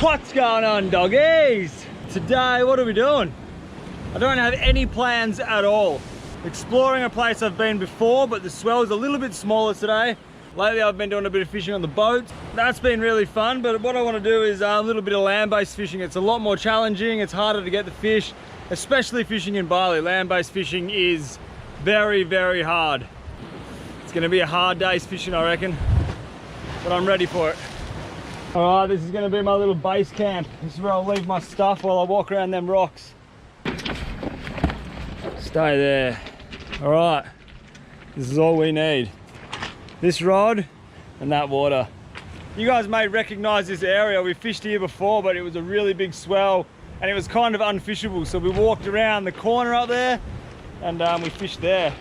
What's going on, doggies? Today, what are we doing? I don't have any plans at all. Exploring a place I've been before, but the swell's a little bit smaller today. Lately I've been doing a bit of fishing on the boat. That's been really fun, but what I want to do is a little bit of land-based fishing. It's a lot more challenging, it's harder to get the fish, especially fishing in Bali. Land-based fishing is very, very hard. It's going to be a hard day's fishing, I reckon, but I'm ready for it. All right, this is going to be my little base camp. This is where I'll leave my stuff while I walk around them rocks. Stay there. All right, this is all we need. This rod and that water. You guys may recognize this area. We fished here before, but it was a really big swell and it was kind of unfishable. So we walked around the corner up there and we fished there.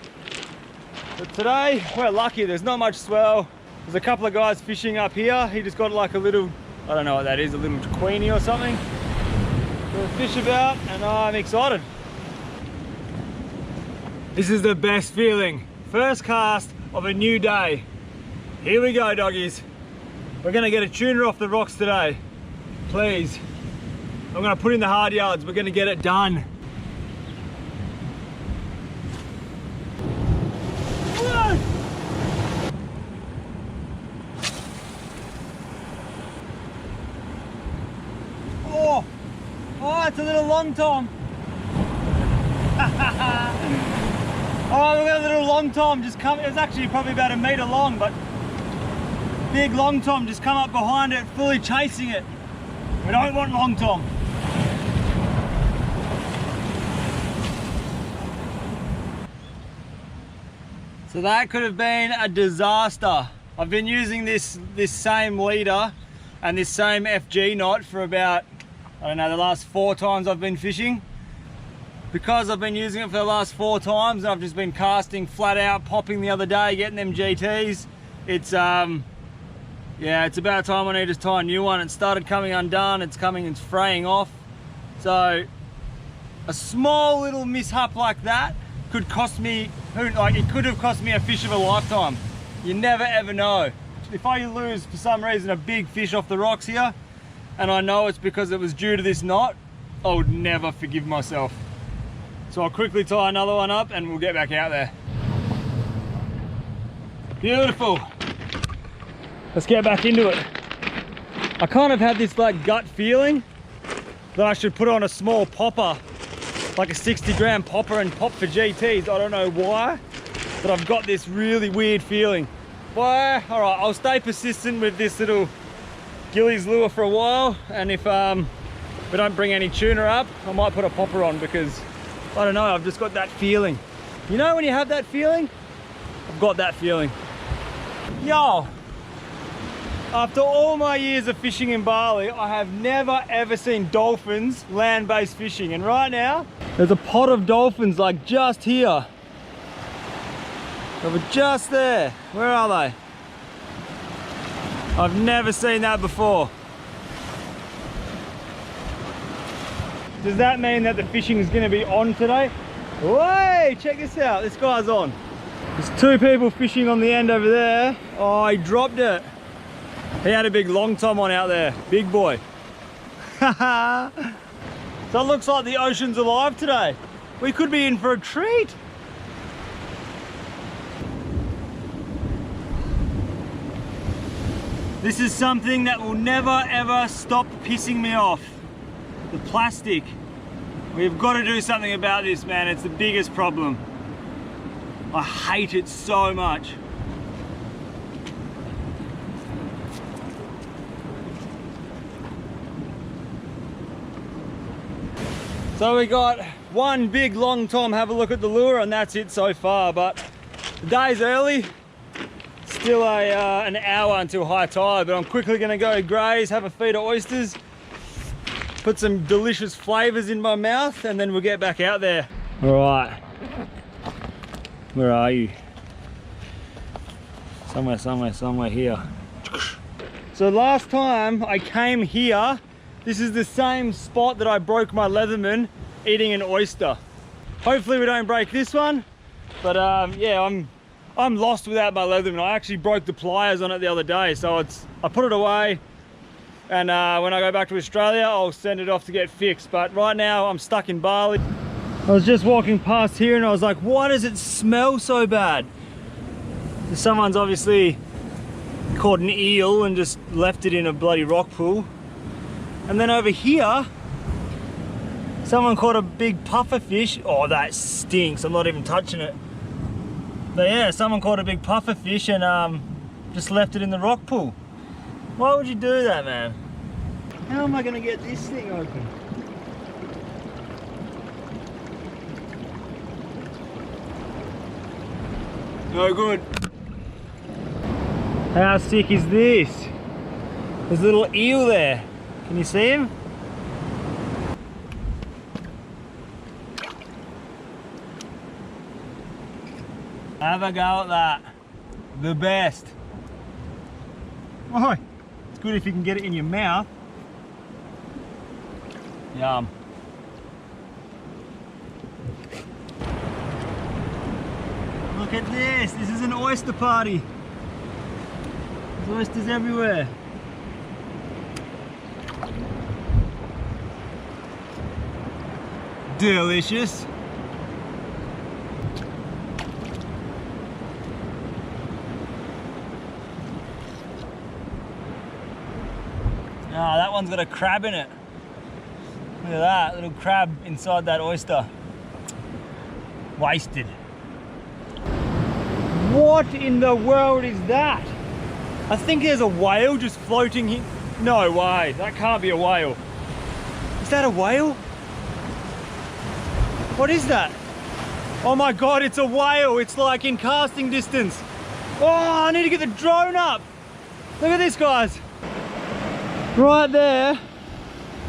But today, we're lucky. There's not much swell. There's a couple of guys fishing up here. He just got like a little, I don't know what that is, a little queenie or something to fish about, and I'm excited. This is the best feeling. First cast of a new day. Here we go, doggies. We're gonna get a tuna off the rocks today. Please. I'm gonna put in the hard yards. We're gonna get it done. Oh, it's a little long tom. Oh, we've got a little long tom just come. It's actually probably about 1 meter long, but big long tom just come up behind it, fully chasing it. We don't want long tom. So that could have been a disaster. I've been using this same leader and this same FG knot for about, I don't know, the last 4 times I've been fishing. Because I've been using it for the last 4 times and I've just been casting flat out, popping the other day, getting them GTs, it's yeah, it's about time I need to tie a new one. It started coming undone, it's fraying off. So a small little mishap like that could cost me, it could have cost me a fish of a lifetime. You never ever know. If I lose for some reason a big fish off the rocks here, and I know it's because it was due to this knot, I would never forgive myself. So I'll quickly tie another one up and we'll get back out there. Beautiful. Let's get back into it. I kind of had this like gut feeling that I should put on a small popper, like a 60-gram popper, and pop for GTs. I don't know why, but I've got this really weird feeling. Well, all right, I'll stay persistent with this little Gillies lure for a while, and if we don't bring any tuna up, I might put a popper on, because I don't know, I've just got that feeling. You know when you have that feeling? I've got that feeling. Yo, after all my years of fishing in Bali, I have never ever seen dolphins land-based fishing, and right now there's a pod of dolphins like just here. They were just there. Where are they? I've never seen that before. Does that mean that the fishing is going to be on today? Wait, check this out. This guy's on. There's 2 people fishing on the end over there. Oh, he dropped it. He had a big long tom on out there. Big boy. So it looks like the ocean's alive today. We could be in for a treat. This is something that will never ever stop pissing me off. The plastic. We've got to do something about this, man. It's the biggest problem. I hate it so much. So we got one big long tom. Have a look at the lure, and that's it so far. But the day's early. Still an hour until high tide, but I'm quickly going to go graze, have a feed of oysters, put some delicious flavors in my mouth, and then we'll get back out there. All right, where are you? Somewhere here. So last time I came here, this is the same spot that I broke my Leatherman eating an oyster. Hopefully we don't break this one, but yeah, I'm lost without my Leatherman. I actually broke the pliers on it the other day, so I put it away. and when I go back to Australia, I'll send it off to get fixed. But right now, I'm stuck in Bali. I was just walking past here and I was like, why does it smell so bad? Someone's obviously caught an eel and just left it in a bloody rock pool. And then over here, someone caught a big puffer fish. Oh, that stinks. I'm not even touching it. But yeah, someone caught a big puffer fish and just left it in the rock pool. Why would you do that, man? How am I gonna get this thing open? No good. How sick is this? There's a little eel there. Can you see him? Have a go at that. The best. Oh, it's good if you can get it in your mouth. Yum. Look at this. This is an oyster party. There's oysters everywhere. Delicious. Ah, that one's got a crab in it. Look at that, little crab inside that oyster. Wasted. What in the world is that? I think there's a whale just floating here. No way, that can't be a whale. Is that a whale? What is that? Oh my God, it's a whale. It's like in casting distance. Oh, I need to get the drone up. Look at this, guys. Right there.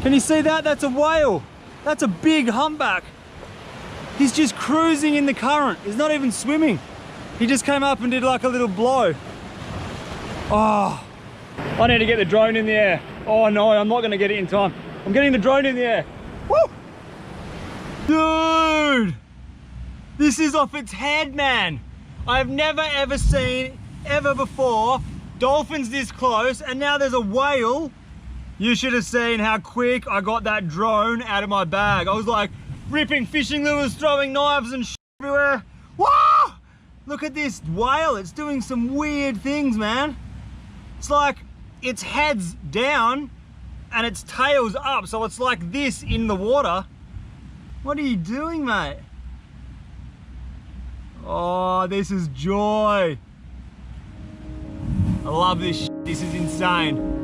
Can you see that? That's a whale. That's a big humpback. He's just cruising in the current. He's not even swimming. He just came up and did like a little blow. Oh, I need to get the drone in the air. Oh no, I'm not gonna get it in time. I'm getting the drone in the air. Woo! Dude, this is off its head, man. I've never ever seen, ever before, dolphins this close, and now there's a whale. You should have seen how quick I got that drone out of my bag. I was like ripping fishing lures, throwing knives and shit everywhere. Whoa! Look at this whale, it's doing some weird things, man. It's like its head's down and its tail's up, so it's like this in the water. What are you doing, mate? Oh, this is joy. I love this shit. This is insane.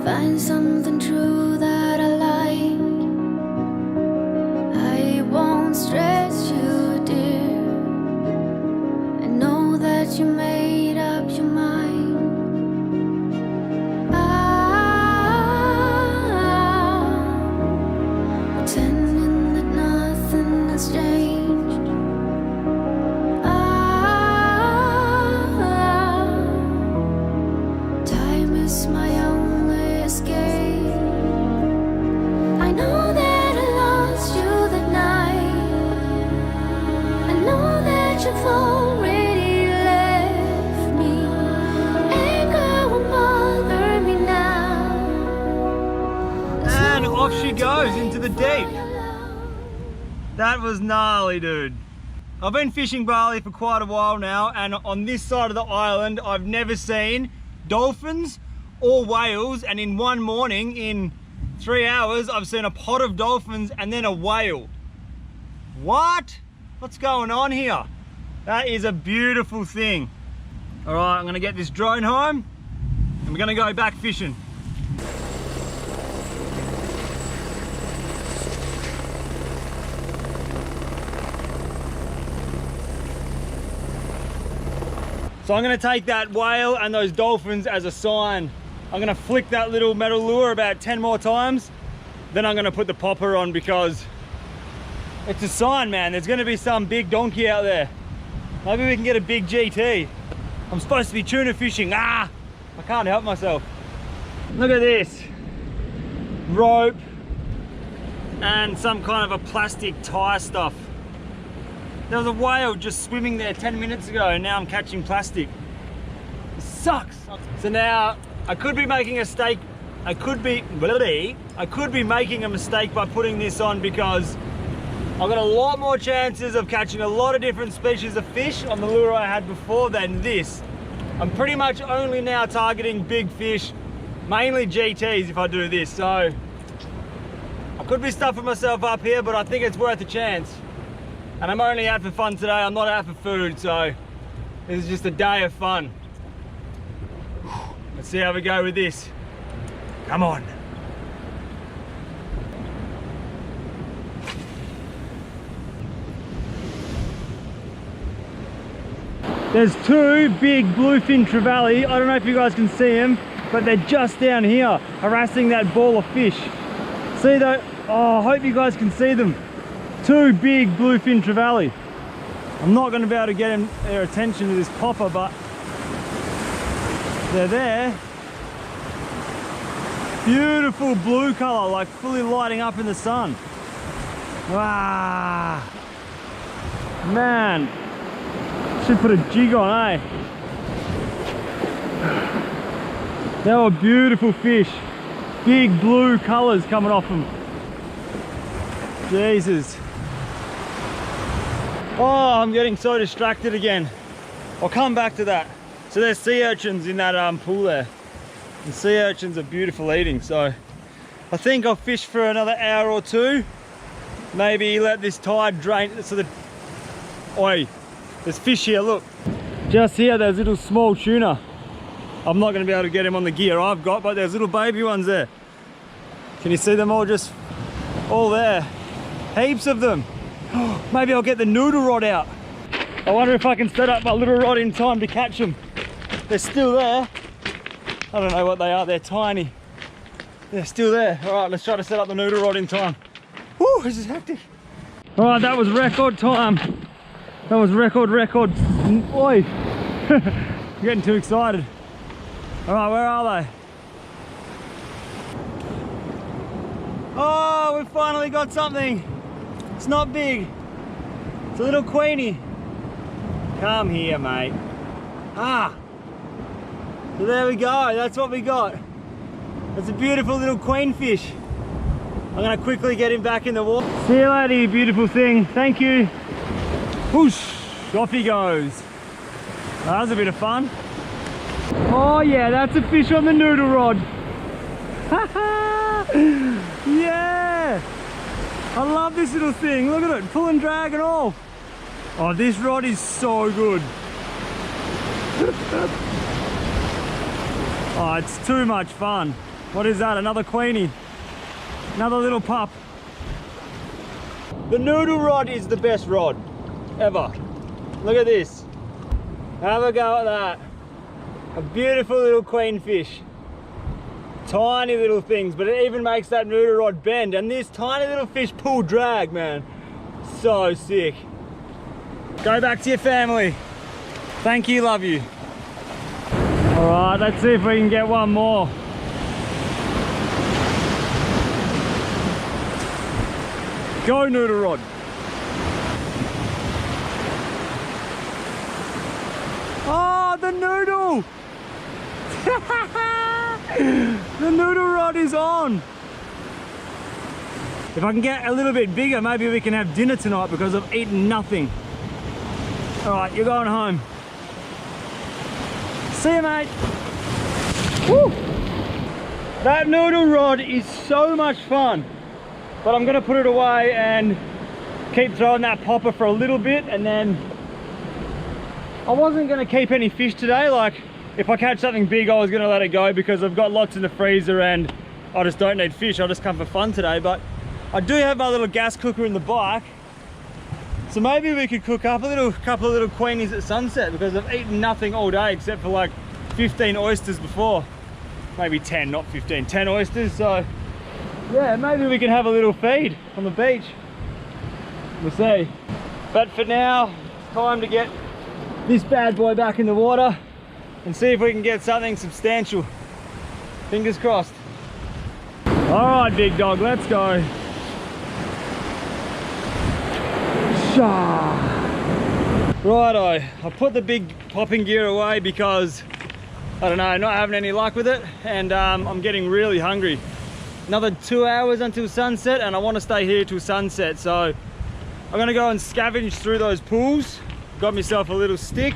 Find something true that I like. I won't stress you, dear. I know that you made up your mind. Pretending that nothing has changed. Time is my only escape. I know that I lost you that night. I know that you've already left me. Anger won't bother me now. And off she goes into the deep. That was gnarly, dude. I've been fishing Bali for quite a while now, and on this side of the island I've never seen dolphins or whales, and in one morning, in 3 hours, I've seen a pod of dolphins and then a whale. What? What's going on here? That is a beautiful thing. All right, I'm gonna get this drone home and we're gonna go back fishing. So I'm gonna take that whale and those dolphins as a sign. I'm gonna flick that little metal lure about 10 more times. Then I'm gonna put the popper on because it's a sign, man. There's gonna be some big donkey out there. Maybe we can get a big GT. I'm supposed to be tuna fishing. I can't help myself. Look at this. Rope and some kind of a plastic tie stuff. There was a whale just swimming there 10 minutes ago and now I'm catching plastic. It sucks. So now I could be making a mistake. I could be making a mistake by putting this on because I've got a lot more chances of catching a lot of different species of fish on the lure I had before than this. I'm pretty much only now targeting big fish, mainly GTs if I do this. So I could be stuffing myself up here, but I think it's worth a chance. And I'm only out for fun today, I'm not out for food, so this is just a day of fun. Let's see how we go with this. Come on. There's two big bluefin trevally. I don't know if you guys can see them, but they're just down here harassing that ball of fish. See that? Oh, I hope you guys can see them. Two big bluefin trevally. I'm not going to be able to get their attention to this popper, but they're there. Beautiful blue color, like fully lighting up in the sun. Wow. Man. Should put a jig on, eh? They were beautiful fish. Big blue colors coming off them. Jesus. Oh, I'm getting so distracted again. I'll come back to that. So there's sea urchins in that pool there. And sea urchins are beautiful eating, so I think I'll fish for another hour or two. Maybe let this tide drain so that... Oi. There's fish here, look. Just here, there's little small tuna. I'm not going to be able to get him on the gear I've got, but there's little baby ones there. Can you see them all just all there? Heaps of them. Maybe I'll get the noodle rod out. I wonder if I can set up my little rod in time to catch them. They're still there. I don't know what they are, they're tiny. They're still there. All right, let's try to set up the noodle rod in time. Woo, this is hectic. All right, that was record time. That was record. Oi. I'm getting too excited. All right, where are they? Oh, we've finally got something. It's not big. It's a little queenie. Come here, mate. So there we go, that's what we got. It's a beautiful little queen fish. I'm gonna quickly get him back in the water. See you later, you beautiful thing. Thank you. Whoosh, off he goes. That was a bit of fun. Oh yeah, that's a fish on the noodle rod. Yeah! I love this little thing, look at it, pull and drag and all. Oh, this rod is so good. Oh, it's too much fun. What is that, another queenie? Another little pup. The noodle rod is the best rod ever. Look at this. Have a go at that. A beautiful little queen fish. Tiny little things, but it even makes that noodle rod bend. And this tiny little fish pull drag, man. So sick. Go back to your family. Thank you, love you. All right, let's see if we can get one more. Go, noodle rod. Oh, the noodle! The noodle rod is on. If I can get a little bit bigger, maybe we can have dinner tonight because I've eaten nothing. All right, you're going home. See you, mate. Woo! That noodle rod is so much fun, but I'm gonna put it away and keep throwing that popper for a little bit, and then I wasn't gonna keep any fish today. Like, if I catch something big, I was gonna let it go because I've got lots in the freezer and I just don't need fish. I'll just come for fun today, but I do have my little gas cooker in the bike. So maybe we could cook up a couple of little queenies at sunset because I've eaten nothing all day except for like 15 oysters before. Maybe 10, not 15, 10 oysters. So yeah, maybe we can have a little feed on the beach. We'll see. But for now, it's time to get this bad boy back in the water. and see if we can get something substantial. Fingers crossed. All right, big dog, let's go. Righto, I put the big popping gear away because, I don't know, not having any luck with it, and I'm getting really hungry. Another 2 hours until sunset, and I want to stay here till sunset, so I'm gonna go and scavenge through those pools. Got myself a little stick,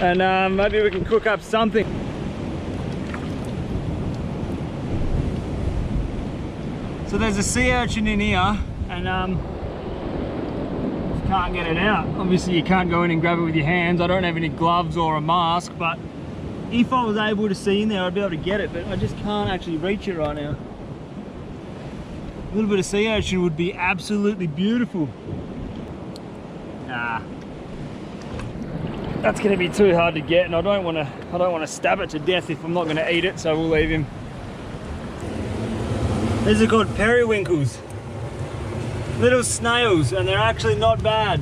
and maybe we can cook up something. So there's a sea urchin in here, and can't get it out. Obviously you can't go in and grab it with your hands. I don't have any gloves or a mask, but if I was able to see in there, I'd be able to get it, but I just can't actually reach it right now. A little bit of sea urchin would be absolutely beautiful. Nah, that's going to be too hard to get, and I don't want to stab it to death if I'm not going to eat it, so we'll leave him. These are called periwinkles. Little snails, and they're actually not bad.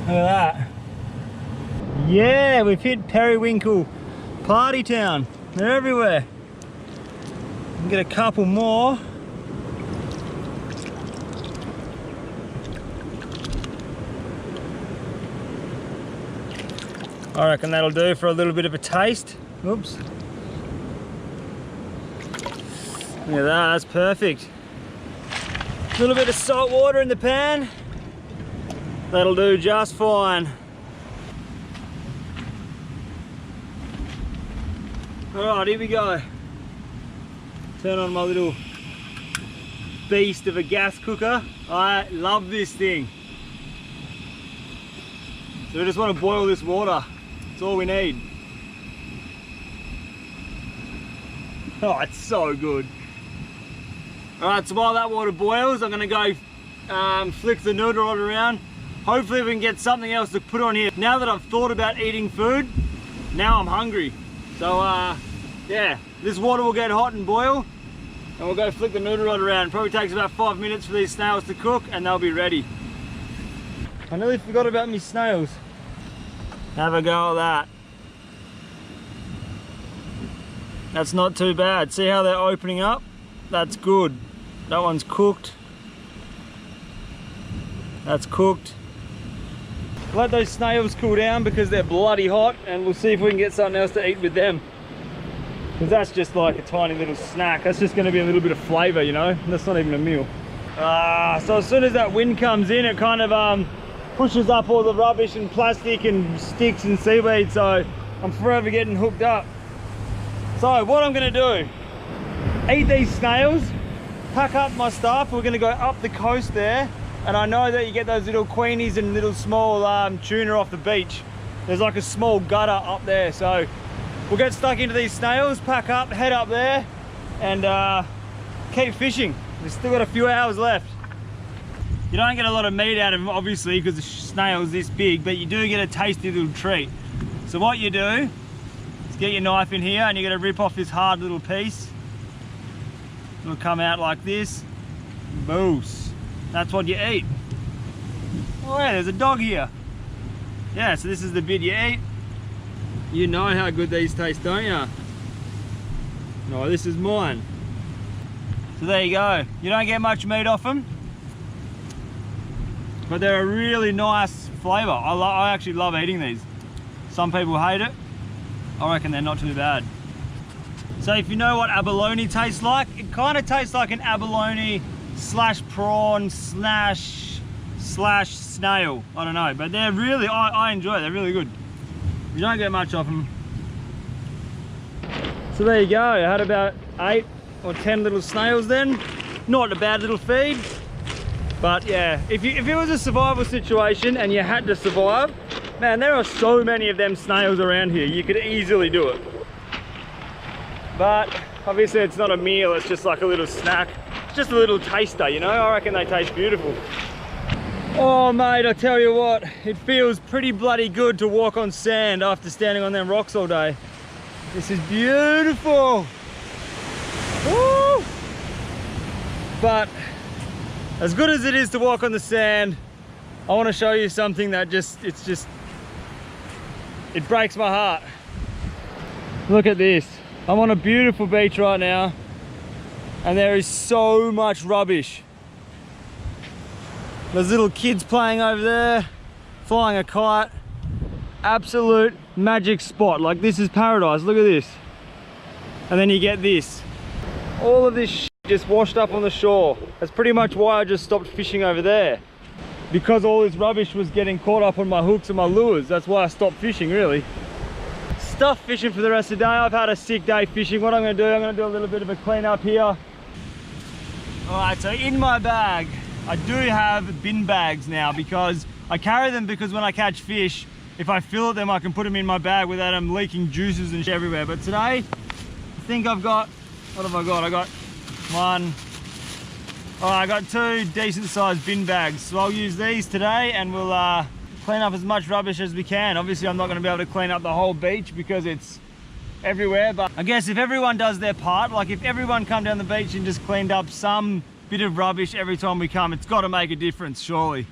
Look at that. Yeah, we've hit periwinkle party town. They're everywhere. We can get a couple more. I reckon that'll do for a little bit of a taste. Oops. Look at that, that's perfect. A little bit of salt water in the pan. That'll do just fine. Alright, here we go. Turn on my little beast of a gas cooker. I love this thing. So we just want to boil this water. That's all we need. Oh, it's so good. Alright, so while that water boils, I'm going to go flick the noodle rod around. Hopefully we can get something else to put on here. Now that I've thought about eating food, now I'm hungry. So yeah, this water will get hot and boil, and we'll go flick the noodle rod around. Probably takes about 5 minutes for these snails to cook, and they'll be ready. I nearly forgot about me snails. Have a go at that. That's not too bad. See how they're opening up? That's good. That one's cooked. That's cooked. Let those snails cool down because they're bloody hot, and we'll see if we can get something else to eat with them. Because that's just like a tiny little snack. That's just going to be a little bit of flavour, you know? That's not even a meal. So as soon as that wind comes in, it kind of pushes up all the rubbish and plastic and sticks and seaweed, so I'm forever getting hooked up. So what I'm going to do, eat these snails, pack up my stuff. We're going to go up the coast there, and I know that you get those little queenies and little small tuna off the beach. There's like a small gutter up there, so we'll get stuck into these snails, pack up, head up there, and keep fishing. We've still got a few hours left. You don't get a lot of meat out of them, obviously, because the snail's this big, but you do get a tasty little treat. So what you do is get your knife in here, and you're going to rip off this hard little piece. It'll come out like this. Boos. That's what you eat. Oh yeah, there's a dog here. Yeah, so this is the bit you eat. You know how good these taste, don't you? No, this is mine. So there you go. You don't get much meat off them, but they're a really nice flavour. I actually love eating these. Some people hate it. I reckon they're not too bad. So if you know what abalone tastes like, it kind of tastes like an abalone slash prawn slash snail. I don't know, but they're really, I enjoy it. They're really good. You don't get much of them. So there you go. I had about 8 or 10 little snails then. Not a bad little feed. But yeah, if it was a survival situation and you had to survive, man, there are so many of them snails around here. You could easily do it. But obviously it's not a meal, it's just like a little snack. It's just a little taster, you know? I reckon they taste beautiful. Oh mate, I tell you what, it feels pretty bloody good to walk on sand after standing on them rocks all day. This is beautiful. Woo! But As good as it is to walk on the sand, I want to show you something that it breaks my heart. Look at this. I'm on a beautiful beach right now, and there is so much rubbish. There's little kids playing over there, flying a kite. Absolute magic spot. Like, this is paradise. Look at this. And then you get this. All of this shit just washed up on the shore. That's pretty much why I just stopped fishing over there. Because all this rubbish was getting caught up on my hooks and my lures. That's why I stopped fishing, really. Stuff fishing for the rest of the day. I've had a sick day fishing. What I'm going to do, I'm going to do a little bit of a clean up here. Alright, so in my bag, I do have bin bags now, because I carry them because when I catch fish, if I fill them, I can put them in my bag without them leaking juices and shit everywhere. But today, I think I've got, what have I got? I got one, I got 2 decent sized bin bags. So I'll use these today, and we'll clean up as much rubbish as we can. Obviously, I'm not going to be able to clean up the whole beach because it's everywhere, but I guess if everyone does their part, like if everyone come down the beach and just cleaned up some bit of rubbish every time we come, it's got to make a difference, surely.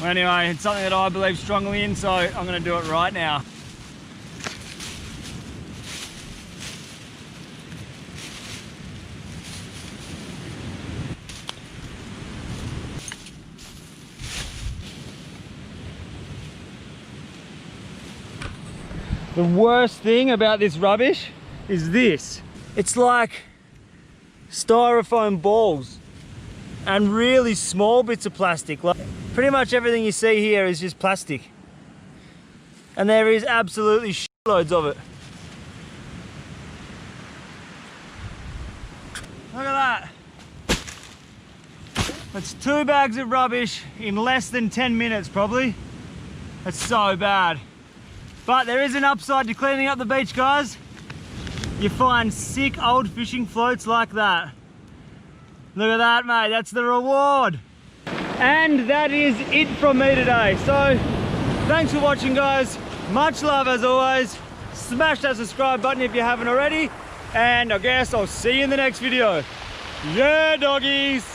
Well, anyway, it's something that I believe strongly in, so I'm going to do it right now. The worst thing about this rubbish is this. It's like styrofoam balls and really small bits of plastic. Like, pretty much everything you see here is just plastic. And there is absolutely shitloads of it. Look at that. That's 2 bags of rubbish in less than 10 minutes probably. That's so bad. But there is an upside to cleaning up the beach, guys. You find sick old fishing floats like that. Look at that, mate, that's the reward. And that is it from me today. So, thanks for watching, guys. Much love as always. Smash that subscribe button if you haven't already. And I guess I'll see you in the next video. Yeah, doggies.